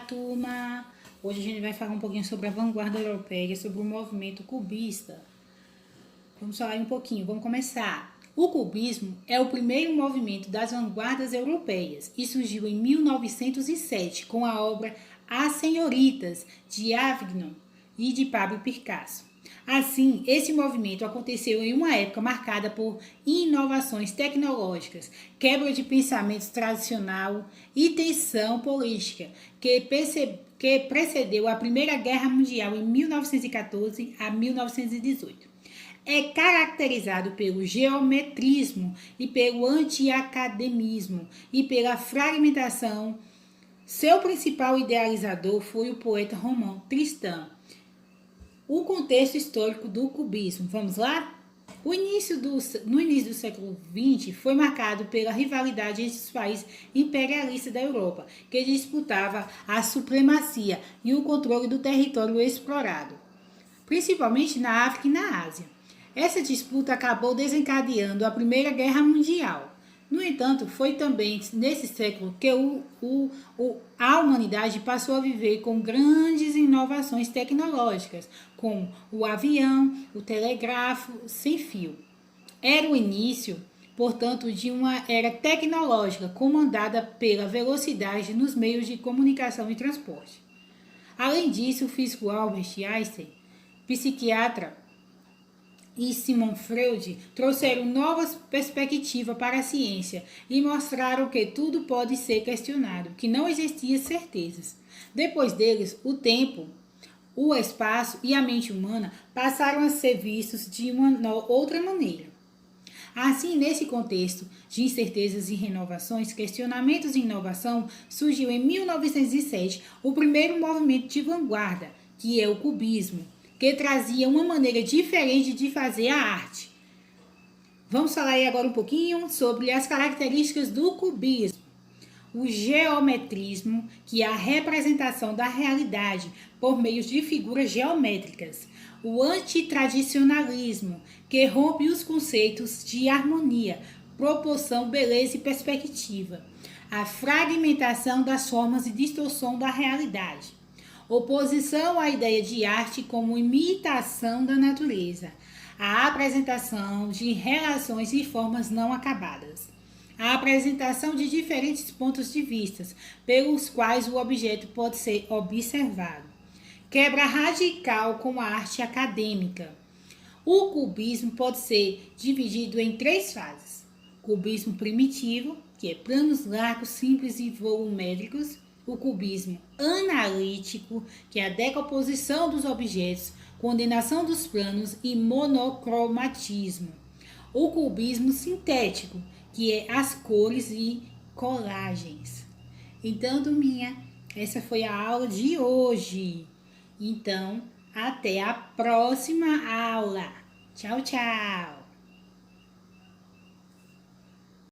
turma! Hoje a gente vai falar um pouquinho sobre a vanguarda europeia, sobre o movimento cubista. Vamos falar um pouquinho, vamos começar. O cubismo é o primeiro movimento das vanguardas europeias e surgiu em 1907 com a obra As Senhoritas, de Avignon e de Pablo Picasso. Assim, esse movimento aconteceu em uma época marcada por inovações tecnológicas, quebra de pensamentos tradicional e tensão política, que precedeu a Primeira Guerra Mundial em 1914 a 1918. É caracterizado pelo geometrismo e pelo antiacademismo e pela fragmentação. Seu principal idealizador foi o poeta romano Tristan. O contexto histórico do cubismo. Vamos lá? No início do século XX foi marcado pela rivalidade entre os países imperialistas da Europa, que disputava a supremacia e o controle do território explorado, principalmente na África e na Ásia. Essa disputa acabou desencadeando a Primeira Guerra Mundial. No entanto, foi também nesse século que a humanidade passou a viver com grandes inovações tecnológicas, como o avião, o telégrafo sem fio. Era o início, portanto, de uma era tecnológica comandada pela velocidade nos meios de comunicação e transporte. Além disso, o físico Albert Einstein, psiquiatra, e Sigmund Freud trouxeram novas perspectivas para a ciência e mostraram que tudo pode ser questionado, que não existiam certezas. Depois deles, o tempo, o espaço e a mente humana passaram a ser vistos de uma outra maneira. Assim, nesse contexto de incertezas e renovações, questionamentos e inovação, surgiu em 1907 o primeiro movimento de vanguarda, que é o cubismo, que trazia uma maneira diferente de fazer a arte. Vamos falar aí agora um pouquinho sobre as características do cubismo. O geometrismo, que é a representação da realidade por meio de figuras geométricas. O antitradicionalismo, que rompe os conceitos de harmonia, proporção, beleza e perspectiva. A fragmentação das formas e distorção da realidade. Oposição à ideia de arte como imitação da natureza. A apresentação de relações e formas não acabadas. A apresentação de diferentes pontos de vista, pelos quais o objeto pode ser observado. Quebra radical com a arte acadêmica. O cubismo pode ser dividido em 3 fases. Cubismo primitivo, que é planos largos, simples e volumétricos. O cubismo analítico, que é a decomposição dos objetos, coordenação dos planos e monocromatismo. O cubismo sintético, que é as cores e colagens. Então, turminha, essa foi a aula de hoje. Então, até a próxima aula. Tchau, tchau!